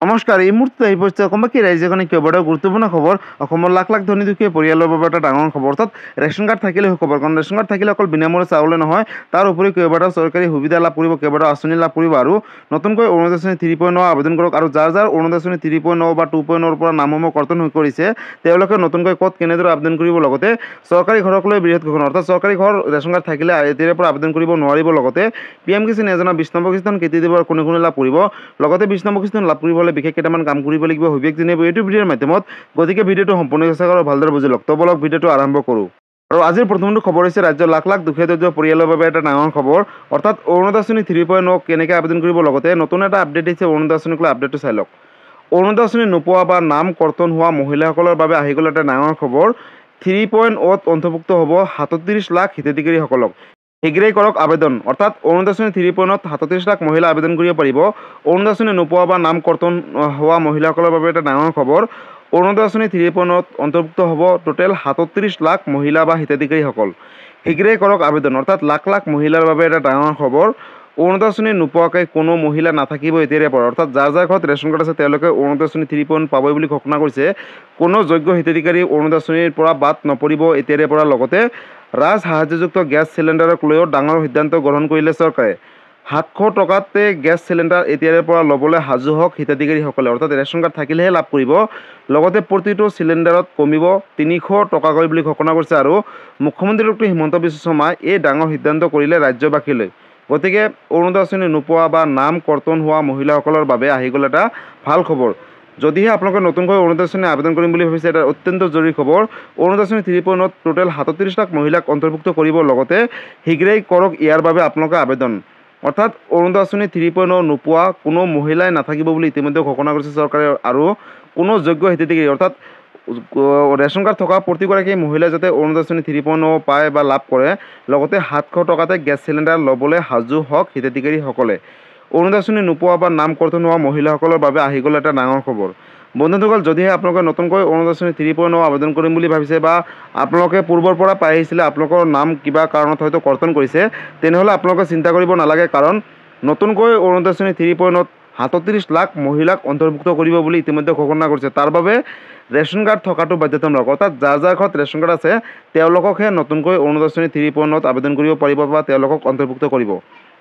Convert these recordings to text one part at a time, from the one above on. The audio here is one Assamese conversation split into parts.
নমস্কাৰ এই মুহূৰ্তত আহি পৰিছে অসমবাসী ৰাইজেখনে কেইবাটাও গুৰুত্বপূৰ্ণ খবৰ অসমৰ লাখ লাখ ধনী দুখীয়া পৰিয়ালৰ বাবে এটা ডাঙৰ খবৰ অৰ্থাৎ ৰেচন কাৰ্ড থাকিলে খবৰ কাৰণ ৰেচন কাৰ্ড থাকিলে অকল বিনামূলীয়া চাউলে নহয় তাৰ উপৰিও কেইবাটাও চৰকাৰী সুবিধা লাভ কৰিব কেইবাটাও আঁচনি লাভ কৰিব আৰু নতুনকৈ অৰুণোদয় আঁচনি 3.9 আবেদন কৰক আৰু যাৰ অৰুণোদয় আঁচনি 3.9 বা 2.0 পৰা নামসমূহ কৰ্তন হৈ কৰিছে তেওঁলোকে নতুনকৈ ক'ত কেনেদৰে আবেদন কৰিব লগতে চৰকাৰী ঘৰক লৈ বৃহৎ ঘোষণা অৰ্থাৎ চৰকাৰী ঘৰ ৰেচন কাৰ্ড থাকিলে এতিয়াৰে পৰা আবেদন কৰিব নোৱাৰিব লগতে পিএম কিষাণ যোজনা 20 নম্বৰ কিস্তিখন কেতিয়া দিব কোনে কোনে লাভ কৰিব লগতে 20 নম্বৰ কিস্তিখন লাভ কৰিবলৈ বিশেষ কেইটামান কাম কৰিব লাগিব হবিক জানিব এইটো ভিডিঅ'ৰ মাধ্যমত গতিকে ভিডিঅ'টো সম্পূৰ্ণ চেষ্টা কৰক ভালদৰে বুজি লওক তো বলক ভিডিঅ'টো আৰম্ভ কৰোঁ আৰু আজিৰ প্ৰথমটো খবৰ হৈছে ৰাজ্যৰ লাখ লাখ দুখীয়া দৰিদ্ৰ পৰিয়ালৰ বাবে এটা ডাঙৰ খবৰ অৰ্থাৎ অৰুণোদয় আঁচনি 3.9 কেনেকৈ আবেদন কৰিব লগতে নতুন এটা আপডেট দিছে অৰুণোদয় আঁচনিক লৈ আপডেটটো চাই লওক অৰুণোদয় আঁচনি নোপোৱা বা নাম কৰ্তন হোৱা মহিলাসকলৰ বাবে আহি গ'ল এটা ডাঙৰ খবৰ 3.0ত অন্তৰ্ভুক্ত হ'ব 37 লাখ হিতাধিকাৰীসকলক শীঘ্ৰেই কৰক আবেদন অৰ্থাৎ অৰুণোদয় আঁচনি 3.0ত 37 লাখ মহিলা আবেদন কৰিব পাৰিব অৰুণোদয় আঁচনি নোপোৱা বা নাম কৰ্তন হোৱা মহিলাসকলৰ বাবে এটা ডাঙৰ খবৰ অৰুণোদয় আঁচনি 3.0ত অন্তৰ্ভুক্ত হ'ব টোটেল 37 লাখ মহিলা বা হিতাধিকাৰীসকল শীঘ্ৰেই কৰক আবেদন অৰ্থাৎ লাখ লাখ মহিলাৰ বাবে এটা ডাঙৰ খবৰ অৰুণোদয় আঁচনি নোপোৱাকৈ কোনো মহিলা নাথাকিব এতিয়াৰে পৰা অৰ্থাৎ যাৰ ঘৰত ৰেচন কাৰ্ড আছে তেওঁলোকে অৰুণোদয় আঁচনি 3.0 পাবই বুলি ঘোষণা কৰিছে কোনো যোগ্য হিতাধিকাৰী অৰুণোদয় আঁচনিৰ পৰা বাদ নপৰিব এতিয়াৰে পৰা লগতে ৰাজ সাহায্যযুক্ত গেছ চিলিণ্ডাৰক লৈও ডাঙৰ সিদ্ধান্ত গ্ৰহণ কৰিলে চৰকাৰে 700 টকাতে গেছ চিলিণ্ডাৰ এতিয়াৰে পৰা ল'বলৈ সাজু হওক হিতাধিকাৰীসকলে অৰ্থাৎ ৰেচন কাৰ্ড থাকিলেহে লাভ কৰিব লগতে প্ৰতিটো চিলিণ্ডাৰত কমিব 300 টকাকৈ বুলি ঘোষণা কৰিছে আৰু মুখ্যমন্ত্ৰী ডক্টৰ হিমন্ত বিশ্ব শৰ্মাই এই ডাঙৰ সিদ্ধান্ত কৰিলে ৰাজ্যবাসীলৈ গতিকে অৰুণোদয় আঁচনি নোপোৱা বা নাম কৰ্তন হোৱা মহিলাসকলৰ বাবে আহি গ'ল এটা ভাল খবৰ যদিহে আপোনালোকে নতুনকৈ অৰুণোদয় আঁচনি আবেদন কৰিম বুলি ভাবিছে এটা অত্যন্ত জৰুৰী খবৰ অৰুণোদয় আঁচনি 3.0ত টোটেল 37 লাখ মহিলাক অন্তৰ্ভুক্ত কৰিব লগতে শীঘ্ৰেই কৰক ইয়াৰ বাবে আপোনালোকে আবেদন অৰ্থাৎ অৰুণোদয় আঁচনি 3.0 নোপোৱা কোনো মহিলাই নাথাকিব বুলি ইতিমধ্যে ঘোষণা কৰিছে চৰকাৰে আৰু কোনো যোগ্য হিতাধিকাৰী অৰ্থাৎ ৰেচন কাৰ্ড থকা প্ৰতিগৰাকী মহিলাই যাতে অৰুণোদয় আঁচনি 3.0 পায় বা লাভ কৰে লগতে 700 টকাতে গেছ চিলিণ্ডাৰ ল'বলৈ সাজু হওক হিতাধিকাৰীসকলে অৰুণোদয় আঁচনি নোপোৱা বা নাম কৰ্তন হোৱা মহিলাসকলৰ বাবে আহি গ'ল এটা ডাঙৰ খবৰ বন্ধুসকল যদিহে আপোনালোকে নতুনকৈ অৰুণোদয় আঁচনি 3.0 আবেদন কৰিম বুলি ভাবিছে বা আপোনালোকে পূৰ্বৰ পৰা পাই আহিছিলে আপোনালোকৰ নাম কিবা কাৰণত হয়তো কৰ্তন কৰিছে তেনেহ'লে আপোনালোকে চিন্তা কৰিব নালাগে কাৰণ নতুনকৈ অৰুণোদয় আঁচনি 3.0ত 37 লাখ মহিলাক অন্তৰ্ভুক্ত কৰিব বুলি ইতিমধ্যে ঘোষণা কৰিছে তাৰ বাবে ৰেচন কাৰ্ড থকাটো বাধ্যতামূলক অৰ্থাৎ যাৰ ঘৰত ৰেচন কাৰ্ড আছে তেওঁলোককহে নতুনকৈ অৰুণোদয় আঁচনি 3.0ত আবেদন কৰিব পাৰিব বা তেওঁলোকক অন্তৰ্ভুক্ত কৰিব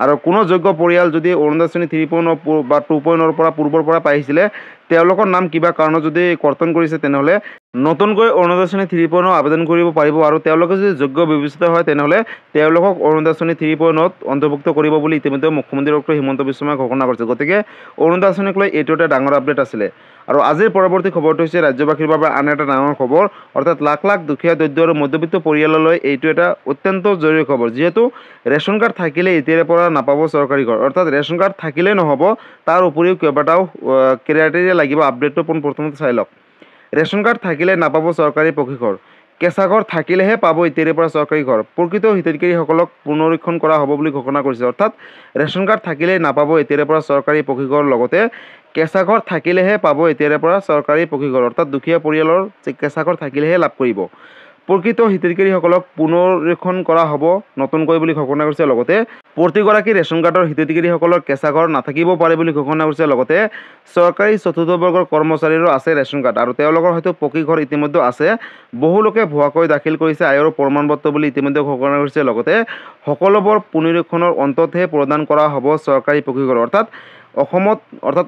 আৰু কোনো যোগ্য পৰিয়াল যদি অৰুণোদয় আঁচনি 3.0 বা 2.0 পৰা পূৰ্বৰ পৰা পাইছিলে তেওঁলোকৰ নাম কিবা কাৰণত যদি কৰ্তন কৰিছে তেনেহ'লে নতুনকৈ অৰুণোদয় আঁচনি 3.0 আবেদন কৰিব পাৰিব আৰু তেওঁলোকে যদি যোগ্য বিবেচিত হয় তেনেহ'লে তেওঁলোকক অৰুণোদয় আঁচনি 3.0ত অন্তৰ্ভুক্ত কৰিব বুলি ইতিমধ্যে মুখ্যমন্ত্ৰী ডক্টৰ হিমন্ত বিশ্ব শৰ্মাই ঘোষণা কৰিছে গতিকে অৰুণোদয় আঁচনিক লৈ এইটো এটা ডাঙৰ আপডেট আছিলে আৰু আজিৰ পৰৱৰ্তী খবৰটো হৈছে ৰাজ্যবাসীৰ বাবে আন এটা ডাঙৰ খবৰ অৰ্থাৎ লাখ লাখ দুখীয়া দৰিদ্ৰ আৰু মধ্যবিত্ত পৰিয়াললৈ এইটো এটা অত্যন্ত জৰুৰী খবৰ যিহেতু ৰেচন কাৰ্ড থাকিলে এতিয়াৰে পৰা নাপাব চৰকাৰী ঘৰ অৰ্থাৎ ৰেচন কাৰ্ড থাকিলেই নহ'ব তাৰ উপৰিও কেইবাটাও ক্ৰাইটেৰিয়া লাগিব আপডেটটো প্ৰথমতে চাই লওক ৰেচন কাৰ্ড থাকিলে নাপাব চৰকাৰী পকী ঘৰ কেঁচা ঘৰ থাকিলেহে পাব এতিয়াৰে পৰা চৰকাৰী ঘৰ প্ৰকৃত হিতাধিকাৰীসকলক পুনৰীক্ষণ কৰা হ'ব বুলি ঘোষণা কৰিছে অৰ্থাৎ ৰেচন কাৰ্ড থাকিলেই নাপাব এতিয়াৰে পৰা চৰকাৰী পকী ঘৰ লগতে কেঁচা ঘৰ থাকিলেহে পাব এতিয়াৰে পৰা চৰকাৰী পকী ঘৰ অৰ্থাৎ দুখীয়া পৰিয়ালৰ কেঁচা ঘৰ থাকিলেহে লাভ কৰিব প্ৰকৃত হিতাধিকাৰীসকলক পুনৰীক্ষণ কৰা হ'ব নতুনকৈ বুলি ঘোষণা কৰিছে লগতে প্ৰতিগৰাকী ৰেচন কাৰ্ডৰ হিতাধিকাৰীসকলৰ কেঁচা ঘৰ নাথাকিব পাৰে বুলি ঘোষণা কৰিছে লগতে চৰকাৰী চতুৰ্থ বৰ্গৰ কৰ্মচাৰীৰো আছে ৰেচন কাৰ্ড আৰু তেওঁলোকৰ হয়তো পকী ঘৰ ইতিমধ্যে আছে বহু লোকে ভুৱাকৈ দাখিল কৰিছে আয়ৰ প্ৰমাণপত্ৰ বুলি ইতিমধ্যে ঘোষণা কৰিছে লগতে সকলোবোৰ পুনৰীক্ষণৰ অন্ততহে প্ৰদান কৰা হ'ব চৰকাৰী পকী ঘৰ অৰ্থাৎ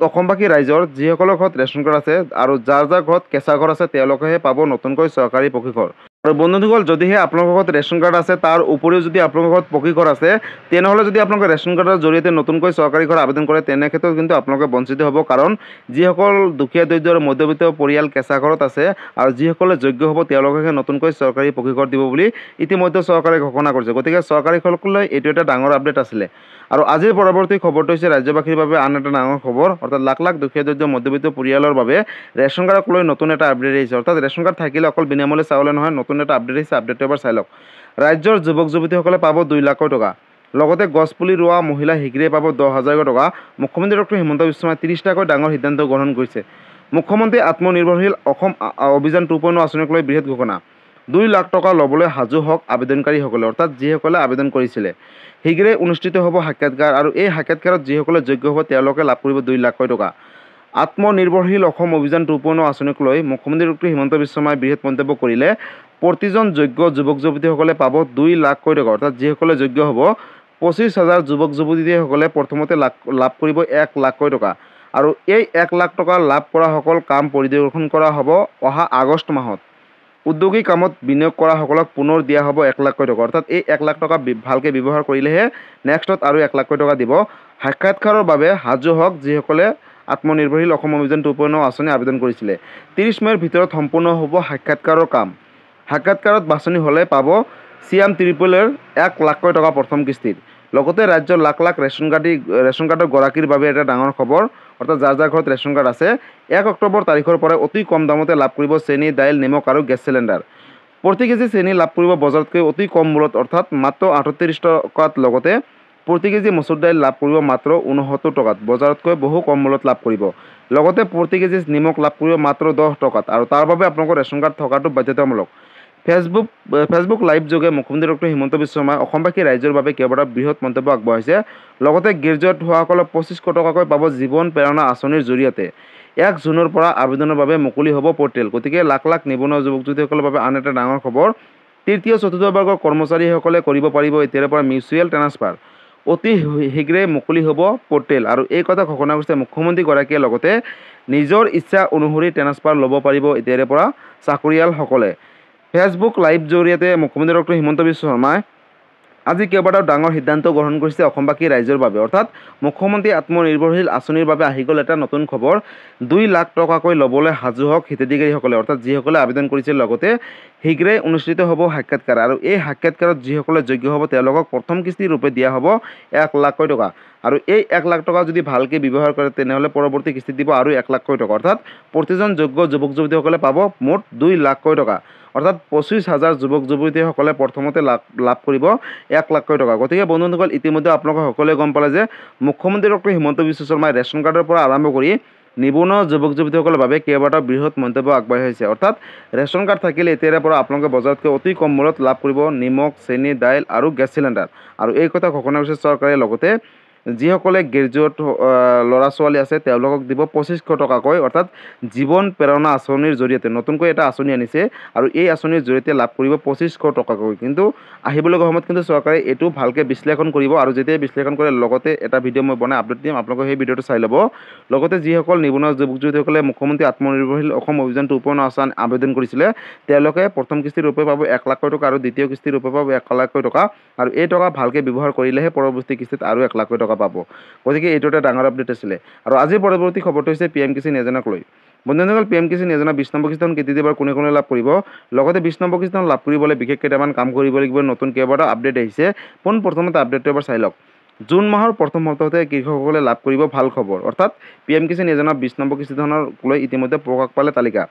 অসমবাসী ৰাইজৰ যিসকলৰ ঘৰত ৰেচন কাৰ্ড আছে আৰু যাৰ ঘৰত কেঁচা ঘৰ আছে তেওঁলোকেহে পাব নতুনকৈ চৰকাৰী পকী ঘৰ আৰু বন্ধুসকল যদিহে আপোনালোকৰ ঘৰত ৰেচন কাৰ্ড আছে তাৰ উপৰিও যদি আপোনালোকৰ ঘৰত পকী ঘৰ আছে তেনেহ'লে যদি আপোনালোকে ৰেচন কাৰ্ডৰ জৰিয়তে নতুনকৈ চৰকাৰী ঘৰ আবেদন কৰে তেনে ক্ষেত্ৰত কিন্তু আপোনালোকে বঞ্চিত হ'ব কাৰণ যিসকল দুখীয়া দৰিদ্ৰ আৰু মধ্যবিত্ত পৰিয়াল কেঁচা ঘৰত আছে আৰু যিসকলে যোগ্য হ'ব তেওঁলোকে নতুনকৈ চৰকাৰী পকী ঘৰ দিব বুলি ইতিমধ্যে চৰকাৰে ঘোষণা কৰিছে গতিকে চৰকাৰীসকললৈ এইটো এটা ডাঙৰ আপডেট আছিলে আৰু আজিৰ পৰৱৰ্তী খবৰটো হৈছে ৰাজ্যবাসীৰ বাবে আন এটা ডাঙৰ খবৰ অৰ্থাৎ লাখ লাখ দুখীয়া দৰিদ্ৰ মধ্যবিত্ত পৰিয়ালৰ বাবে ৰেচন কাৰ্ডক লৈ নতুন এটা আপডেট আহিছে অৰ্থাৎ ৰেচন কাৰ্ড থাকিলে অকল বিনামূলীয়া চাউলে নহয় নতুন এটা আপডেট আহিছে আপডেটটো এবাৰ চাই লওক ৰাজ্যৰ যুৱক যুৱতীসকলে পাব 2 লাখ টকা লগতে গছপুলি ৰোৱা মহিলা শীঘ্ৰেই পাব 10,000 টকা মুখ্যমন্ত্ৰী ডক্টৰ হিমন্ত বিশ্ব শৰ্মাই 30টাকৈ ডাঙৰ সিদ্ধান্ত গ্ৰহণ কৰিছে মুখ্যমন্ত্ৰী আত্মনিৰ্ভৰশীল অসম অভিযান 2.0 আঁচনিক লৈ বৃহৎ ঘোষণা 2 লাখ টকা ল'বলৈ সাজু হওক আবেদনকাৰীসকলে অৰ্থাৎ যিসকলে আবেদন কৰিছিলে শীঘ্ৰেই অনুষ্ঠিত হ'ব সাক্ষাৎকাৰ আৰু এই সাক্ষাৎকাৰত যিসকলে যোগ্য হ'ব তেওঁলোকে লাভ কৰিব 2 লাখ টকা আত্মনিৰ্ভৰশীল অসম অভিযান 2.0 আঁচনিক লৈ মুখ্যমন্ত্ৰী ডক্টৰ হিমন্ত বিশ্ব শৰ্মাই বৃহৎ মন্তব্য কৰিলে। প্ৰতিজন যোগ্য যুৱক যুৱতীসকলে পাব 2 লাখকৈ টকা, অৰ্থাৎ যিসকলে যোগ্য হ'ব 25,000 যুৱক যুৱতীসকলে প্ৰথমতে লাভ কৰিব 1 লাখকৈ টকা। আৰু এই 1 লাখ টকা লাভ কৰাসকল কাম পৰিদৰ্শন কৰা হ'ব অহা আগষ্ট মাহত। উদ্যোগী কামত বিনিয়োগ কৰাসকলক পুনৰ দিয়া হ'ব 1 লাখকৈ টকা, অৰ্থাৎ এই 1 লাখ টকা ভালকৈ ব্যৱহাৰ কৰিলেহে নেক্সটত আৰু 1 লাখকৈ টকা দিব। সাক্ষাৎকাৰৰ বাবে সাজু হওক যিসকলে আত্মনিৰ্ভৰশীল অসম অভিযান 2.0 আঁচনি আবেদন কৰিছিলে। 30 মে'ৰ ভিতৰত সম্পূৰ্ণ হ'ব সাক্ষাৎকাৰৰ কাম। সাক্ষাৎকাৰত বাছনি হ'লে পাব চিএম ত্ৰিপুলৰ 1 লাখকৈ টকা প্ৰথম কিস্তিত। লগতে ৰাজ্যৰ লাখ লাখ ৰেচন কাৰ্ডৰ গৰাকীৰ বাবে এটা ডাঙৰ খবৰ, অৰ্থাৎ যাৰ যাৰ ঘৰত ৰেচন কাৰ্ড আছে 1 অক্টোবৰ তাৰিখৰ পৰা অতি কম দামতে লাভ কৰিব চেনি, দাইল, নিমখ আৰু গেছ চিলিণ্ডাৰ। প্ৰতি কেজি চেনি লাভ কৰিব বজাৰতকৈ অতি কম মূল্যত, অৰ্থাৎ মাত্ৰ 38 টকাত। লগতে প্ৰতি কেজি মচুৰ দাইল লাভ কৰিব মাত্ৰ 69 টকাত, বজাৰতকৈ বহু কম মূল্যত লাভ কৰিব। লগতে প্ৰতি কেজি নিমখ লাভ কৰিব মাত্ৰ 10 টকাত, আৰু তাৰ বাবে আপোনালোকৰ ৰেচন কাৰ্ড থকাটো বাধ্যতামূলক। ফেচবুক লাইভ যোগে মুখ্যমন্ত্ৰী ডক্টৰ হিমন্ত বিশ্ব শৰ্মাই অসমবাসী ৰাইজৰ বাবে কেইবাটাও বৃহৎ মন্তব্য আগবঢ়াইছে। লগতে গ্ৰেজুৱেট হোৱাসকলক 2500 টকাকৈ পাব জীৱন প্ৰেৰণা আঁচনিৰ জৰিয়তে। 1 জুনৰ পৰা আবেদনৰ বাবে মুকলি হ'ব পৰ্টেল। গতিকে লাখ লাখ নিবনুৱা যুৱক যুৱতীসকলৰ বাবে আন এটা ডাঙৰ খবৰ। তৃতীয় চতুৰ্থ বৰ্গৰ কৰ্মচাৰীসকলে কৰিব পাৰিব এতিয়াৰে পৰা মিউচুৱেল ট্ৰান্সফাৰ। অতি শীঘ্ৰে মুকলি হ'ব পৰ্টেল, আৰু এই কথা ঘোষণা কৰিছে মুখ্যমন্ত্ৰীগৰাকীয়ে। লগতে নিজৰ ইচ্ছা অনুসৰি ট্ৰান্সফাৰ ল'ব পাৰিব এতিয়াৰে পৰা চাকৰিয়ালসকলে। ফেচবুক লাইভ জৰিয়তে মুখ্যমন্ত্ৰী ডক্টৰ হিমন্ত বিশ্ব শৰ্মাই আজি কেইবাটাও ডাঙৰ সিদ্ধান্ত গ্ৰহণ কৰিছে অসমবাসী ৰাইজৰ বাবে, অৰ্থাৎ মুখ্যমন্ত্ৰী আত্মনিৰ্ভৰশীল আঁচনিৰ বাবে আহি গ'ল এটা নতুন খবৰ। 2 লাখ টকাকৈ ল'বলৈ সাজু হওক হিতাধিকাৰীসকলে, অৰ্থাৎ যিসকলে আবেদন কৰিছিল। লগতে শীঘ্ৰেই অনুষ্ঠিত হ'ব সাক্ষাৎকাৰ, আৰু এই সাক্ষাৎকাৰত যিসকলে যোগ্য হ'ব তেওঁলোকক প্ৰথম কিস্তি ৰূপে দিয়া হ'ব 1 লাখকৈ টকা। আৰু এই 1 লাখ টকা যদি ভালকৈ ব্যৱহাৰ কৰে তেনেহ'লে পৰৱৰ্তী কিস্তিত দিব আৰু 1 লাখকৈ টকা, অৰ্থাৎ প্ৰতিজন যোগ্য যুৱক যুৱতীসকলে পাব মুঠ 2 লাখকৈ টকা, অৰ্থাৎ 25,000 যুৱক যুৱতীসকলে প্ৰথমতে লাভ কৰিব 1 লাখকৈ টকা। গতিকে বন্ধুসকল, ইতিমধ্যে আপোনালোকে সকলোৱে গম পালে যে মুখ্যমন্ত্ৰী ডক্টৰ হিমন্ত বিশ্ব শৰ্মাই ৰেচন কাৰ্ডৰ পৰা আৰম্ভ কৰি নিবনুৱা যুৱক যুৱতীসকলৰ বাবে কেইবাটাও বৃহৎ মন্তব্য আগবঢ়াইছে। অৰ্থাৎ ৰেচন কাৰ্ড থাকিলে এতিয়াৰে পৰা আপোনালোকে বজাৰতকৈ অতি কম মূল্যত লাভ কৰিব নিমখ, চেনি, দাইল আৰু গেছ চিলিণ্ডাৰ, আৰু এই কথা ঘোষণা কৰিছে চৰকাৰে। লগতে যিসকলে গ্ৰেজুৱেট ল'ৰা ছোৱালী আছে তেওঁলোকক দিব 2500 টকাকৈ, অৰ্থাৎ জীৱন প্ৰেৰণা আঁচনিৰ জৰিয়তে নতুনকৈ এটা আঁচনি আনিছে, আৰু এই আঁচনিৰ জৰিয়তে লাভ কৰিব 2500 টকাকৈ। কিন্তু আহিবলগীয়া সময়ত কিন্তু চৰকাৰে এইটো ভালকৈ বিশ্লেষণ কৰিব, আৰু যেতিয়া বিশ্লেষণ কৰে লগতে এটা ভিডিঅ' মই বনাই আপডেট দিম, আপোনালোকে সেই ভিডিঅ'টো চাই ল'ব। লগতে যিসকল নিবনুৱা যুৱক যুৱতীসকলে মুখ্যমন্ত্ৰী আত্মনিৰ্ভৰশীল অসম অভিযান 2.0 আঁচনি আবেদন কৰিছিলে তেওঁলোকে প্ৰথম কিস্তিৰ ৰূপে পাব 1 লাখকৈ টকা, আৰু দ্বিতীয় কিস্তিৰ ৰূপে পাব 1 লাখকৈ টকা, আৰু এই টকা ভালকৈ ব্যৱহাৰ কৰিলেহে পৰৱৰ্তী কিস্তিত আৰু 1 লাখকৈ টকা পাব। গতিকে এইটো এটা ডাঙৰ আপডেট আছিলে। আৰু আজিৰ পৰৱৰ্তী খবৰটো হৈছে PM কিষাণ যোজনাক লৈ। বন্ধুসকল, PM কিষাণ যোজনা 20 নম্বৰ কিস্তিখন কেতিয়া দিব, কোনে কোনে লাভ কৰিব, লগতে 20 নম্বৰ কিস্তিখন লাভ কৰিবলৈ বিশেষ কেইটামান কাম কৰিব লাগিব। নতুন কেইবাটাও আপডেট আহিছে, পোনপ্ৰথমতে আপডেটটো এবাৰ চাই লওক। জুন মাহৰ প্ৰথম সপ্তাহতে কৃষকসকলে লাভ কৰিব ভাল খবৰ, অৰ্থাৎ PM কিষাণ যোজনা 20 নম্বৰ কিস্তিখনৰ লৈ ইতিমধ্যে প্ৰকাশ পালে তালিকা।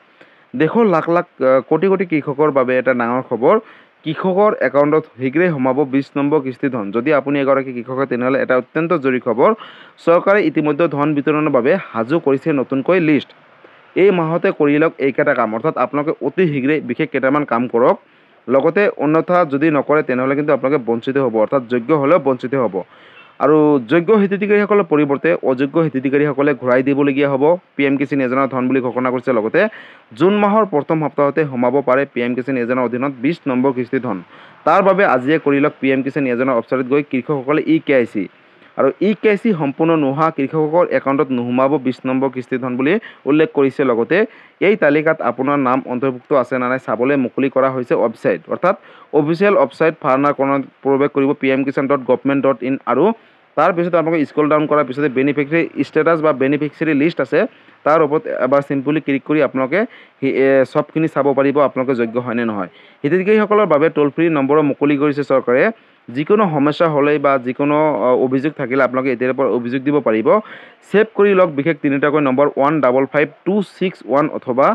দেশৰ লাখ লাখ কোটি কোটি কৃষকৰ বাবে এটা ডাঙৰ খবৰ। কৃষকৰ একাউণ্টত শীঘ্ৰেই সোমাব 20 নম্বৰ কিস্তি ধন। যদি আপুনি এগৰাকী কৃষক হয় তেনেহ'লে এটা অত্যন্ত জৰুৰী খবৰ। চৰকাৰে ইতিমধ্যে ধন বিতৰণৰ বাবে সাজু কৰিছে নতুনকৈ লিষ্ট। এই মাহতে কৰি লওক এইকেইটা কাম, অৰ্থাৎ আপোনালোকে অতি শীঘ্ৰেই বিশেষ কেইটামান কাম কৰক। লগতে অন্যথা যদি নকৰে তেনেহ'লে কিন্তু আপোনালোকে বঞ্চিত হ'ব, অৰ্থাৎ যোগ্য হ'লেও বঞ্চিত হ'ব। আৰু যোগ্য হিতাধিকাৰীসকলৰ পৰিৱৰ্তে অযোগ্য হিতাধিকাৰীসকলে ঘূৰাই দিবলগীয়া হ'ব PM কিষাণ যোজনাৰ ধন বুলি ঘোষণা কৰিছে। লগতে জুন মাহৰ প্ৰথম সপ্তাহতে সোমাব পাৰে PM কিষাণ যোজনাৰ অধীনত 20 নম্বৰ কিস্তি ধন। তাৰ বাবে আজিয়ে কৰি লওক PM কিষাণ যোজনাৰ ৱেবছাইটত গৈ কৃষকসকলে EKYC, আৰু EKYC সম্পূৰ্ণ নোহোৱা কৃষকৰ একাউণ্টত নোসোমাব 20 নম্বৰ কিস্তি ধন বুলি উল্লেখ কৰিছে। লগতে এই তালিকাত আপোনাৰ নাম অন্তৰ্ভুক্ত আছে নে নাই চাবলৈ মুকলি কৰা হৈছে ৱেবছাইট, অৰ্থাৎ অফিচিয়েল ৱেবছাইট ফাৰ্মাৰকৰণত প্ৰৱেশ কৰিব pmkisan.government.in, আৰু তাৰপিছত আপোনালোকে স্ক্ৰল ডাউন কৰাৰ পিছতে বেনিফিচিয়াৰী ষ্টেটাছ বা বেনিফিচিয়াৰী লিষ্ট আছে, তাৰ ওপৰত এবাৰ চিম্পলি ক্লিক কৰি আপোনালোকে চবখিনি চাব পাৰিব আপোনালোকে যোগ্য হয়নে নহয়। হিতাধিকাৰীসকলৰ বাবে টোল ফ্ৰী নম্বৰো মুকলি কৰিছে চৰকাৰে। যিকোনো সমস্যা হ'লেই বা যিকোনো অভিযোগ থাকিলে আপোনালোকে এতিয়াৰ পৰা অভিযোগ দিব পাৰিব। ছেভ কৰি লওক বিশেষ তিনিটাকৈ নম্বৰ 155261 অথবা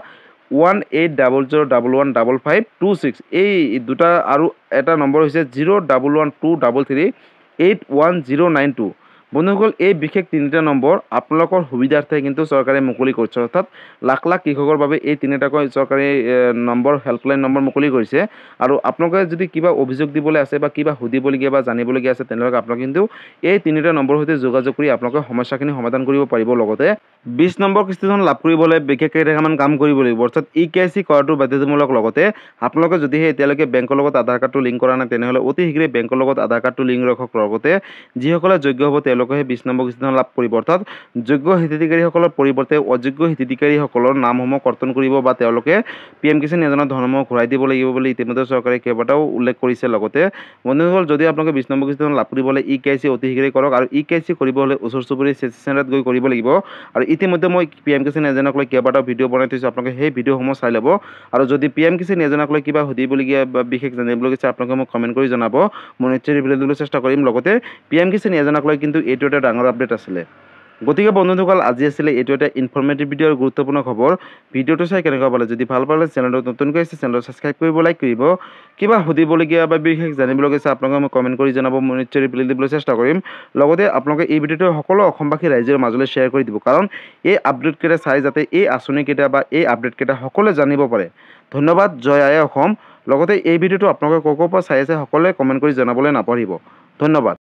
1800115526। এই দুটা আৰু এটা নম্বৰ হৈছে 011233811092। বন্ধুসকল এই বিশেষ 3টা নম্বৰ আপোনালোকৰ সুবিধাৰ্থে কিন্তু চৰকাৰে মুকলি কৰিছে অৰ্থাৎ লাখ লাখ কৃষকৰ বাবে এই 3টাকৈ চৰকাৰী নম্বৰ হেল্পলাইন নম্বৰ মুকলি কৰিছে আৰু আপোনালোকে যদি কিবা অভিযোগ দিবলৈ আছে বা কিবা সুধিবলগীয়া বা জানিবলগীয়া আছে তেনেহ'লে আপোনালোকে কিন্তু এই 3টা নম্বৰৰ সৈতে যোগাযোগ কৰি আপোনালোকে সমস্যাখিনি সমাধান কৰিব পাৰিব লগতে 20 নম্বৰ কিস্তিখন লাভ কৰিবলৈ বিশেষকৈ কেইটামান কাম কৰিব লাগিব অৰ্থাৎ EKYC কৰাটো বাধ্যতামূলক লগতে আপোনালোকে যদিহে এতিয়ালৈকে বেংকৰ লগত আধাৰ কাৰ্ডটো লিংক কৰা নাই তেনেহ'লে অতি শীঘ্ৰে বেংকৰ লগত আধাৰ কাৰ্ডটো লিংক ৰাখক লগতে যিসকলে যোগ্য হ'ব তেওঁলোকেহে 20 নম্বৰ কিস্তিখন লাভ কৰিব অৰ্থাৎ যোগ্য হিতাধিকাৰীসকলৰ পৰিৱৰ্তে অযোগ্য হিতাধিকাৰীসকলৰ নামসমূহ কৰ্তন কৰিব বা তেওঁলোকে PM কিষাণ যোজনাৰ ধনসমূহ ঘূৰাই দিব লাগিব বুলি ইতিমধ্যে চৰকাৰে কেইবাটাও উল্লেখ কৰিছে লগতে বন্ধুসকল যদি আপোনালোকে 20 নম্বৰ কিস্তিখন লাভ কৰিবলৈ EKYC অতি শীঘ্ৰে কৰক আৰু EKYC কৰিব হ'লে ওচৰ চুবুৰীয়া CSC চেণ্টাৰত গৈ কৰিব লাগিব আৰু ইতিমধ্যে মই PM কিষাণ যোজনাক লৈ কেইবাটাও ভিডিঅ' বনাই থৈছোঁ আপোনালোকে সেই ভিডিঅ'সমূহ চাই ল'ব আৰু যদি PM কিষাণ যোজনাক লৈ কিবা সুধিবলগীয়া বা বিশেষ জানিবলগীয়া আছে আপোনালোকে মোক কমেণ্ট কৰি জনাব মই নিশ্চয় ৰিপ্লাই দিবলৈ চেষ্টা কৰিম লগতে PM কিষাণ যোজনাক লৈ কিন্তু এইটো এটা ডাঙৰ আপডেট আছিলে গতিকে বন্ধুসকল আজি আছিলে এইটো এটা ইনফৰ্মেটিভ ভিডিঅ' আৰু গুৰুত্বপূৰ্ণ খবৰ ভিডিঅ'টো চাই কেনেকুৱা পালে যদি ভাল পালে চেনেলটো নতুনকৈ আছে চেনেলটো ছাবস্ক্ৰাইব কৰিব লাইক কৰিব কিবা সুধিবলগীয়া বা বিশেষ জানিবলগীয়া আছে আপোনালোকে মোক কমেণ্ট কৰি জনাব মই নিশ্চয় ৰিপ্লাই দিবলৈ চেষ্টা কৰিম লগতে আপোনালোকে এই ভিডিঅ'টো সকলো অসমবাসী ৰাইজৰ মাজলৈ শ্বেয়াৰ কৰি দিব কাৰণ এই আপডেটকেইটা চাই যাতে এই আঁচনিকেইটা বা এই আপডেটকেইটা সকলোৱে জানিব পাৰে ধন্যবাদ জয় আই অসম লগতে এই ভিডিঅ'টো আপোনালোকে ক'ৰ পৰা চাই আছে সকলোৱে কমেণ্ট কৰি জনাবলৈ নাপাহৰিব ধন্যবাদ